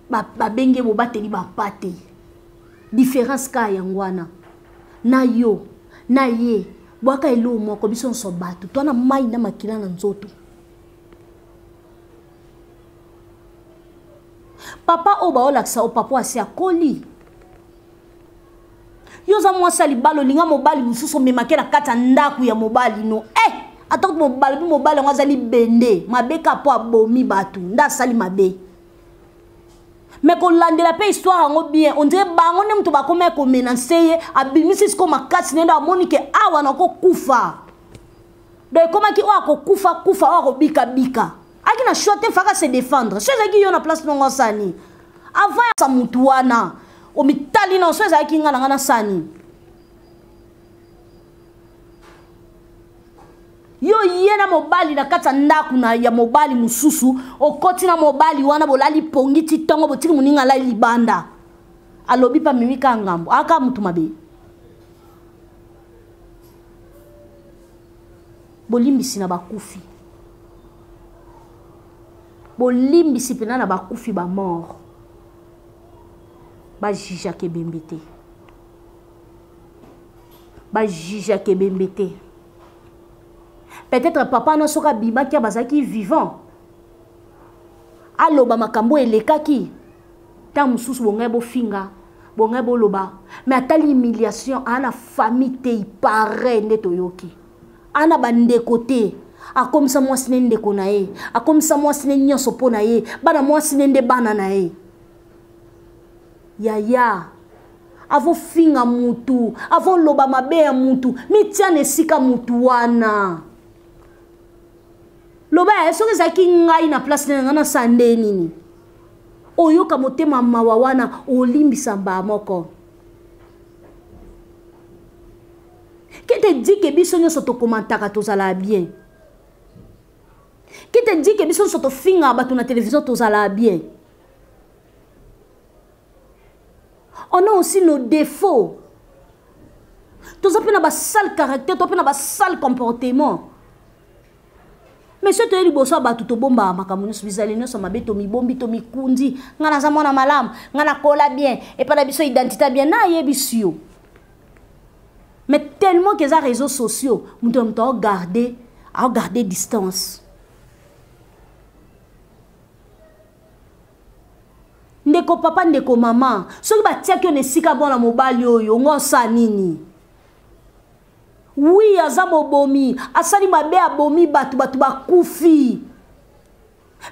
babenge bobateli bapate différence ka ya ngwana na yo na ye bwaka elo moko biso nso bato twana mai na makila na nzoto papa oba olakisa o papa asi akoli yoza mwasi alibalo linga mobali mususu memake na kati ya ndaku ya mobali no atako mobali yango azali bende mabeka po abomi bato nda asali mabe me kolandela mpe histoire yango bien on dirait bango nde moto bakoma komenanse ye abimisi siko makasi nende amoni ke awa nakokufa do ekomaki oyo akokufa kufa oyo akobikabika aki na choix te faka se défendre so ezalaki yo na place nongo asani avant ya sa mutu wana omitali na so ezalaki nga na nga na sani yo ye na mobali na kati ya ndaku na ya mobali mususu okoti na mobali wana bolali pongi ti tongo botiki moninga alali libanda alobi pa mimika ngambo aka mutu mabe bolimbisi na bakufi bolimbisi pena na bakufi ba mort ba jija ke bembete ba jija ke bembete peut-être papa no soka bimaki abazaki vivant aloba makambo elekaki ta mususu bongai bo finga bongai bo loba mais atali humiliation ana famille te ipare ndeto yoki ana bandeko te akomisa mwasi ne ndeko na ye akomisa mwasi ne nyonso po na ye bana mwasi ne nde bana na ye yaya avo finga mutu avo loba mabe ya mutu mitiana esika mutu wana loba ya soki ezalaki ngai na place na nga na sande nini oyoka motema mawa wana olimbisa mbaa moko qui te dit que biso nyonso tokomantaka tozala bien qui te dit que biso nyonso tofinga bato na télévision tozala bien on a aussi nos défauts toza mpe na basale caractère to mpe na basale comportement mais soki toye liboso ya bato tobombaka makambo nyonso bizali nyonso mabe tomibombi tomikundi nga naza mwana malamu nga nakola bien epa na biso identité bien nayebisi yo mais tellement que eza réseaux sociaux moto moto aogarder distance ndeko papa ndeko mama soki batiaki yo na esika bwana mobali oyo ngo osa nini oui aza mobomi asali mabe abomi bato bakufi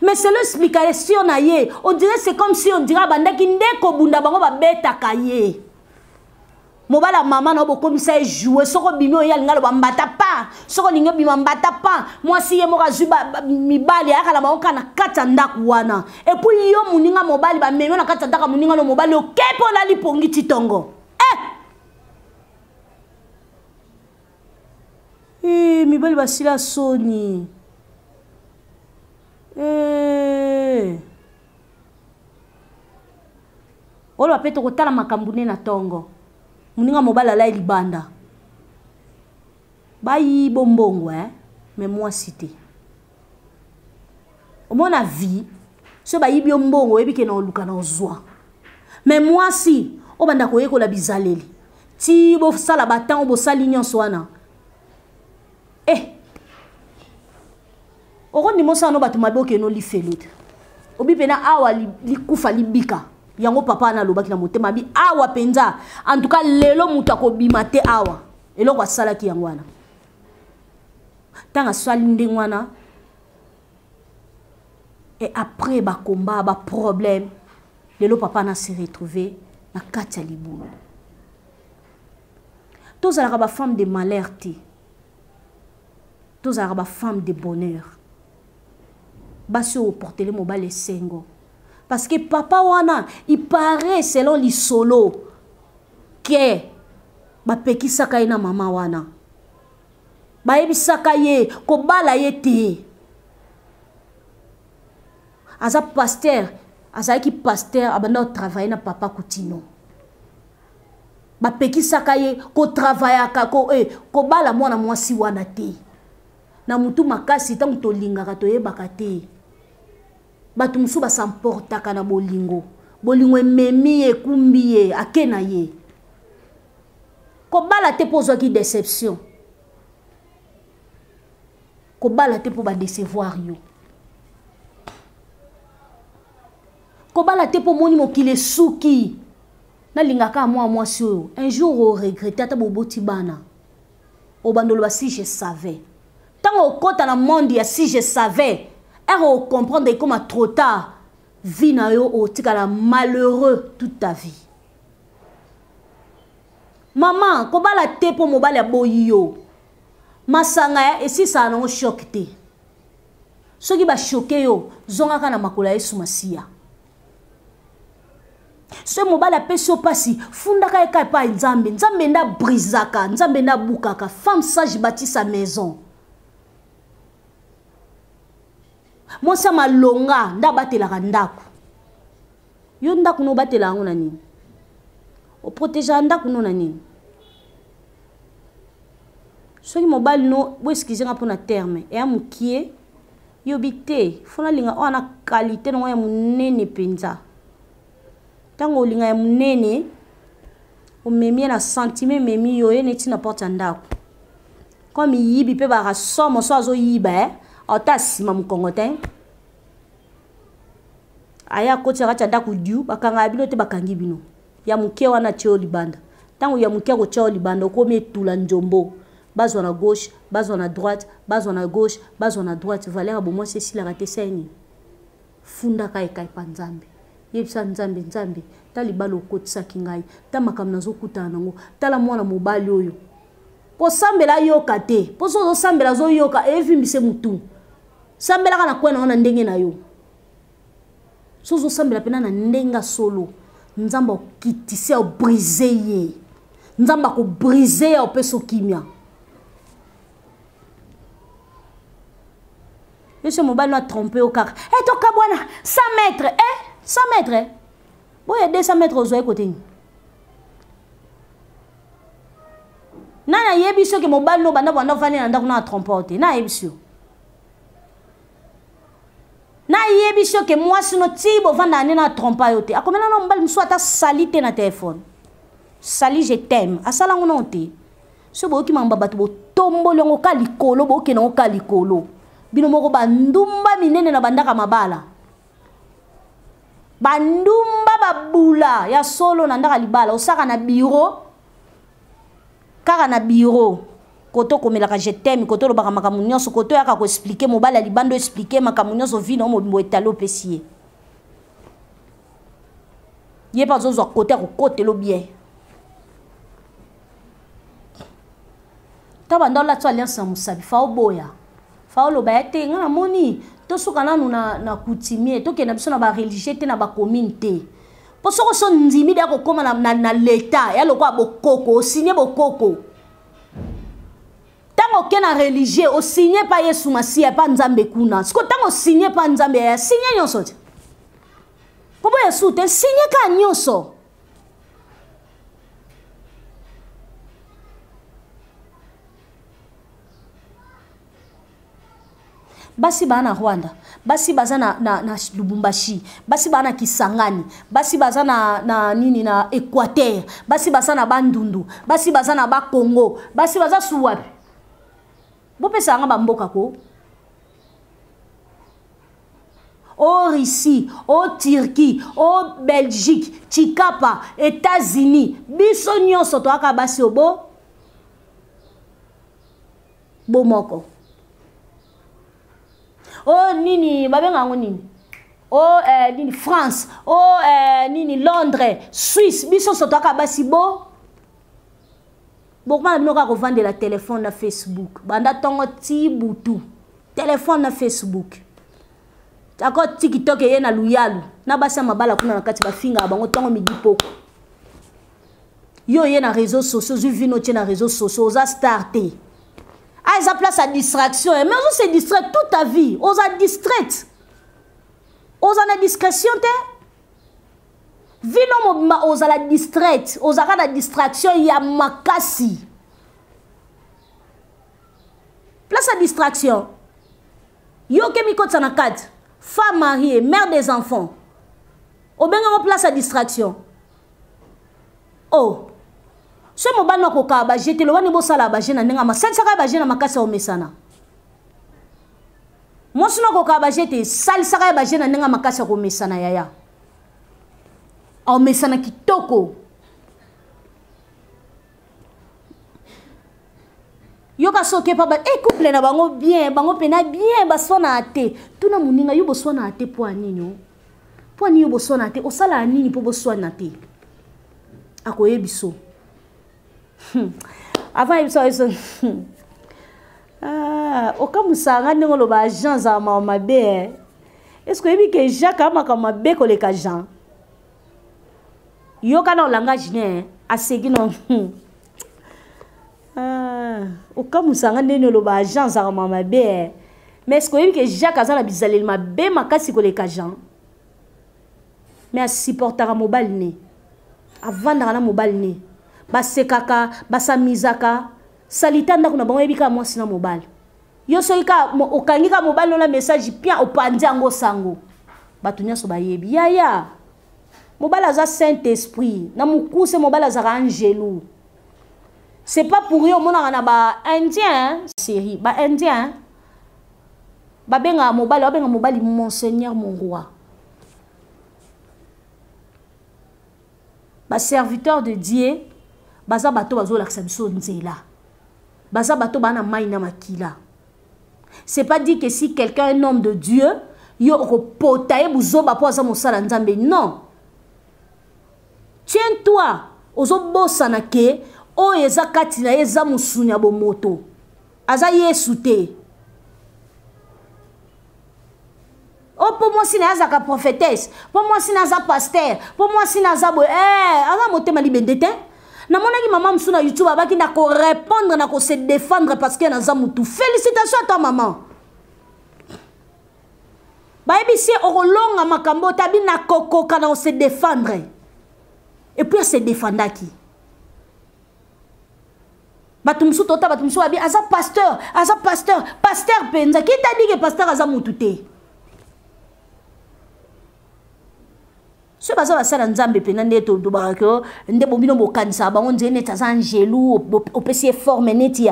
mais c'est l'explication na ye on dirait c'est comme si on dirait bandaki ndeko bunda bango babetaka ye mobala mama na bokomisa e jouer soko bimi oyo alinga loba mbata pa soko linga bima mbata pa mwasi ye moka zwi mibali akala maoka na kati ya ndaku wana et puis yo muninga mobali bamemi na kati ya ndaka muninga no mobali okepo olali pongi titongo mibali basila soni olo bape tokotala makambo ne na tongo muninga mobali alai libanda bayi bombongo mais mwasi te omona vie so bayibi yo mbongo oyebike na oluka na ozwa mais mwasi obanda koyekola bizaleli ti bosala batango bosali nyonso wana okondima osala bato mabe okeno lifelo te obi pena awa likufa libika yango papa analobaki na motema bi awa penza en tout cas lelo mutu akobima te awa eloko asalaki yango wana ntango asali ndenge wana et après bakomba baproblème lelo papa na se retrouvé na kati ya libulu tozalaka bafemme de malheur te tozalaka bafemme de bonheur basi oportele mobali esengo parce que papa wana il paraît selon lisolo que bapekisaka ye na mama wana bayebisaka ye kobala ye te aza pasteur azalaki pasteur abanda otravaille na papa Kutino bapekisaka ye ko travaillaka ko bala mwana mwasi wana te na mutu makasi tango tolingaka toyebaka te bato musu basamportaka na bolingo ememi ekumbi ye ake na ye kobala te po ozwaki déception kobala te po badecevoir yo kobala te po moni mokili esuki nalingaka mwasi oyo un jour oregrete ata boboti bana obandolo ba si je savais tango okota na monde ya si je savais ero comprendre comme trop tard vie na yo otikala malheureux toute ta vie. Maman kobala te po mobali ya boyi yo masanga ya esi sa na choc te soki ba choqué yo zongaka na makola yesu masia ce mobali apesi yo pasi fundaka eka pa nzambe nzambe nda brisaka nzambe nda bukaka femme sage bâtit sa maison monsa malonga nda batelaka ndako yo ndako no batela ngo na nini o protéger ndako no na nini soki mobali no bo excuse nga pona terme e amukie yo bité fona linga ona qualité no ya munene penza tango linga ya munene o memi na sentiment memi yo neti na porte ndako comme yibi pe ba rasomo so azo yiba ota sima mukongotin aya koti akacha ndako diu bakanga bino te bakangi bino ya muke wana tio libanda tango ya muke ko tio libanda ko metula njombo bazwa na gauche bazwa na droite bazwa na gauche bazwa na droite valera bo moi c'est la raté seni funda kai kai panzambe yebisa nzambe nzambe talibalo kotisa kingai ta makamna zo kutana nango tala mwana mobali oyo po sambela yoka te po zo sambela zo yoka evimbise mutu sambela kana kwena na ndenge na yo sozo sambela pena na ndenga solo nzamba kitisi au briser ye nzamba ko briser au peso kimia Monsieur mobile a trompé au car eh to kabwana 100 mètres 100 mètres boy 200 mètres aux côté nana yebiso ke mobile no banda banda fani na ndako na trompote na yebiso na yebiso ke mwasi no tibo vanda na trompa yote akomela no mbali mso ata salite na téléphone sali je t'aime asala ngono te so bo ki mamba bato bo tombolo ngo kalikolo bo ke no kalikolo bino moko bandumba minene na bandaka mabala bandumba babula ya solo na ndaka libala osaka na bureau kaka na bureau koto komelaka je t'aime koto lobaka makambo nyonso koto yaka ko expliquer mobala libando expliquer makambo nyonso vino mo etalo pesie ye pa zozo kote ko kote lo bien tabanda la tso alliance musabi fa oboya Faolo ba ete ngana moni to suka nanu na coutumier to ke na biso na ba religieux te na ba communauté po soko so ndimi da ko koma na l'état ya lokwa bokoko o signer bokoko tango ke na religieux o signer pa Yesu Masia pa nzambe kuna siko tango signer pa nzambe ya signer nyonso te po bo Yesu te signer ka nyonso basi bana Rwanda basi baza na Lubumbashi basi bana Kisangani basi baza na nini na Equateur basi baza na Bandundu basi baza na ba Congo basi baza suwapi bo pesa nga bamboka ko o Russie o Turquie o Belgique Chikapa États-Unis biso nyonso to aka basi obo bomoko oh nini babenga ngo nini oh nini France oh nini Londres Suisse biso soto aka basi bo bokuma bino ka ko vendre la téléphone na Facebook banda tongo ti butu téléphone na Facebook tako TikTok ye na luyalu na basa mabala kuna na kati ba finga bango tongo midi poko yo ye na réseaux sociaux ju vino na réseaux sociaux za starté. Ah, ça place à distraction. Mais on se distrait toute ta vie. On a distrait. On a discrétion. vino mobimba ozala distraite ozaka na distraction ya makasi place à distraction yo ke mikotsa na kati femme mariée mère des enfants obenga place à distraction oh ce mobali na koka ba jeté lo wani bosala ba jena ndinga masalisaka ba jena makasi o mesana mosu na koka ba jeté salisaka ba jena ndinga makasi ko mesana yaya o mesana kitoko yoka soke pa ba couple na bango bien bango pena bien basona ate tuna muninga yo bosona ate po anini yo bosona ate osala anini po bosona ate akoyebiso avant ebiso okamusanga ndenge loba agent za mabe est-ce que yebi ke Jacques amaka mabe koleka Jean yoka na langage ne asegi no okamusanga ndenge loba agent za mabe mais est-ce que yebi ke Jacques azala bizaleli mabe makasi koleka Jean mais supportera mobile ne avandaka na mobile ne basekaka basamizaka salita ndako na bango yebika mwasi na mobile yo soika okangika mobile no la message pia opandi yango sango bato nyonso bayebi yaya mobile aza saint esprit na mukuse mobile azaka angelou c'est pas pour yo monaka na ba indien série ba indien babenga mobile monseigneur mon roi ba serviteur de Dieu baza bato bazo lakisa biso nzela baza bato bana mai na makila c'est pas dit que si quelqu'un est un homme de Dieu yo repotaye buzoba po aza mosala nzambe non tiens-toi ozo bosana ke o eza kati na eza musunya bomoto aza Yesu te oh pour moi si naza ka prophétesse pour moi si naza pasteur pour moi si naza aga motema libendete na monaki maman msuna YouTube abaki na ko répondre na ko se défendre parce que naza mutu félicitations à toi maman ba ebisi okolonga makambo tabi na kokoka na se défendre et puis se défendaki batumsu tota batumsu abi aza pasteur penza qui t'a dit que pasteur aza mutu te ce baza basala nzambe pena ndeto dubarako nde bobino bokanisa bango nze neti aza angelou opesi forme neti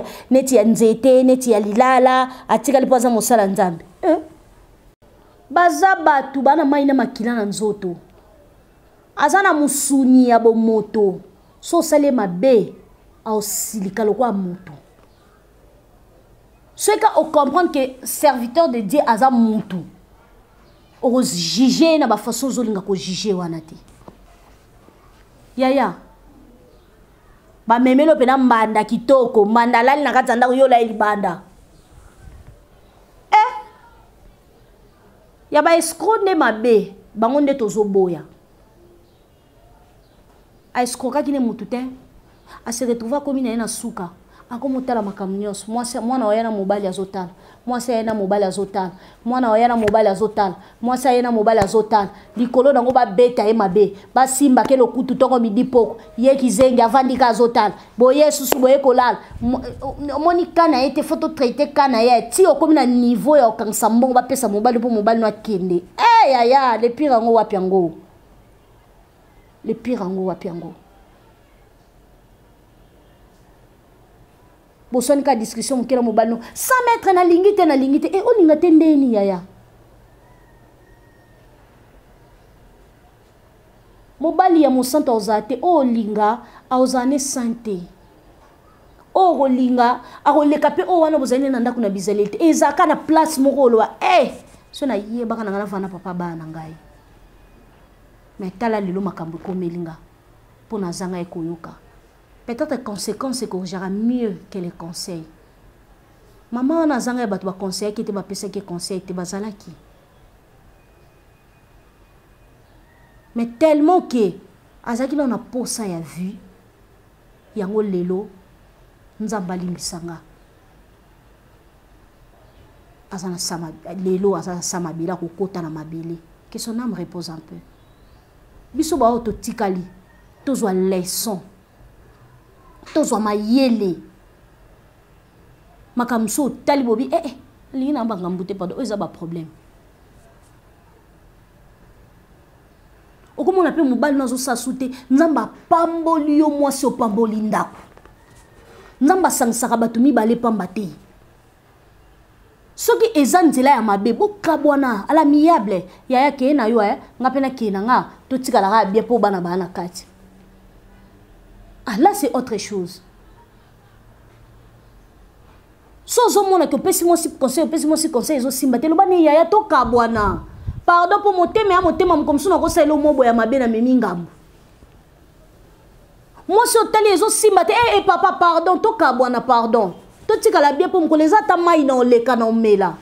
ya nzete neti ya lilala atikali po aza mosala nzambe baza batu bana mai na makila na nzoto aza na musuni ya bomoto so sale mabe aosilika lokwa moto ce ka o comprendre que serviteur de Dieu aza mutu o juger na ba façon zolinga ko juger wana te yaya ba memelo pena mbanda kitoko mandalali na katanda ko yola libanda ya ba escroc ne mabe bango nde tozoboya a escroc ki ne mutu te a se retrouver comme na suka akomotala makambo nyonso mwana oyana mobali azotala mwasi ayena mobali azotala mwana oyana mobali azotala mwasi ayena mobali azotala likolo nango babeta ye mabe basimba ke lokutu tongo midi poko ye kizengi avandika azotala boye susu boye kolala omoni kana ye te foto traité kana ye ti okomi na niveau ya okangisa mbongo bapesa mobali mpo mobali no akende yaya le pire yango wapi yango le pire yango wapi yango bosoni ka discussion mukela mobali no 100 mètres na lingite e olinga te ndeni yaya mobali ya mosanta ozate olinga aozane santé olinga akoleka pe o wana bozali na ndako na bizalete ezaka na place moko loa so na yebaka na ngana vana papa bana ngai mais tala lelo makambo komelinga pona zanga ekoyoka. Peut-être les conséquences corrigera mieux que les conseils. Maman na zanga ba conseil qui te ba pesa que conseil te bazalaki. Mais tellement que azaki na posa ya vue yango lelo nzambali misanga. Azana sama lelo azana sama bila ko kota na mabele. Que son âme repose un peu. biso ba auto tikali tozwa leçon tozwa mayele makamso tali bobi lingi na ba ngambute pardon eza ba problème okomona pe mobali nazo sasute nzamba pamboli yo mwasi opamboli ndako nzamba sangsaka bato mibale pamba te soki eza nzela ya mabe bokabwana ala miable yaya ke na yo nga pena ke na nga totikala ga bien po bana bana kati là c'est autre chose so zomona que pesi conseil ezo simba te lobani yaya to kabwana pardon pour motema mkomsuna ko selo mobo ya mabe na memi ngambu moi so tali ezo simba te papa pardon to kabwana pardon to tikala bien pour mkoleza ta mai na oleka na omela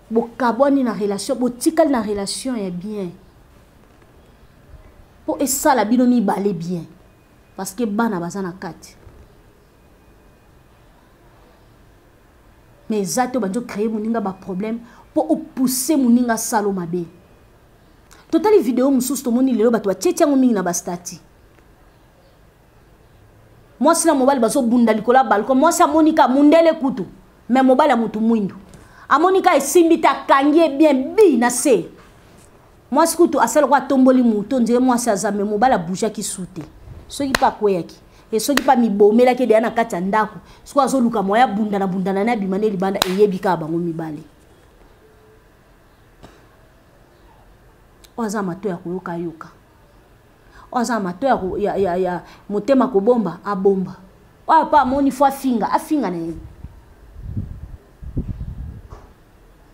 bo kabwani na relation bo tikali na relation ya bien po esala bino mi balé bien parce que bana bazana kati mais zato banjo créer moninga ba problème pour pousser moninga salo mabe totali vidéo mususu to moni lelo bato ba tchetchango mingi na ba stati moi si la mobile baso bunda likola balko moi sa monika mundele kutu mais mobile ya mutu mwindu a monika esimbita kangie bien bi na se moi si kutu asala kwa tomboli muto nje moi sa zame mobile bouger ki soute soki pa kweyaki et soki pa mi bomela ke de na kati ndako siko azoluka moya bunda na bimane libanda eyebika bango mibale oza mato ya koyoka yoka oza mato ya motema ko bomba abomba wa pa moni fo afinga na yeye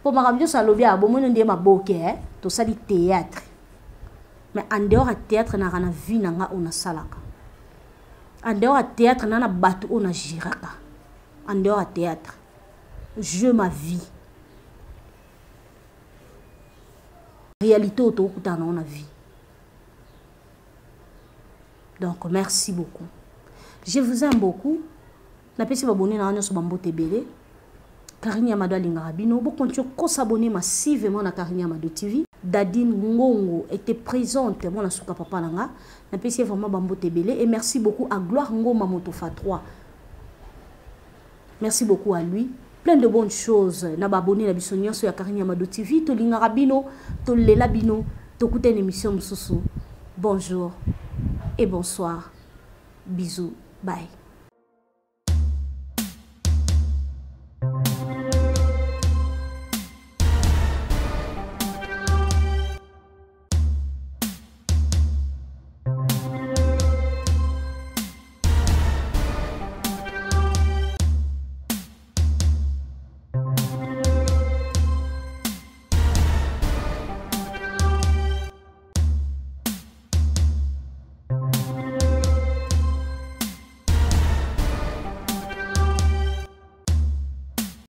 po makamjo salobi abomoni ndie maboke to sali théâtre mais en dehors à théâtre na kana vie na nga ona salaka en dehors à théâtre na batu ona giraka en dehors à théâtre je ma vie réalité autour de na vie. Donc merci beaucoup. Je vous aime beaucoup. Na pesi babone na nyo so bambote belé. Karine Amado Lingarabino, vous continuez à s'abonner massivement à Karine Amado TV. Dadine Ngongo était présente, mon asuka papa nanga. Na pesi vraiment bambote belé et merci beaucoup à Gloire Ngoma Motofa 3. Merci beaucoup à lui. Plein de bonnes choses. Na babone na bisonyo sur Karine Amado TV, to Lingarabino, to Lelabino, to écouter une émission mususu. Bonjour et bonsoir. Bisous. Bye.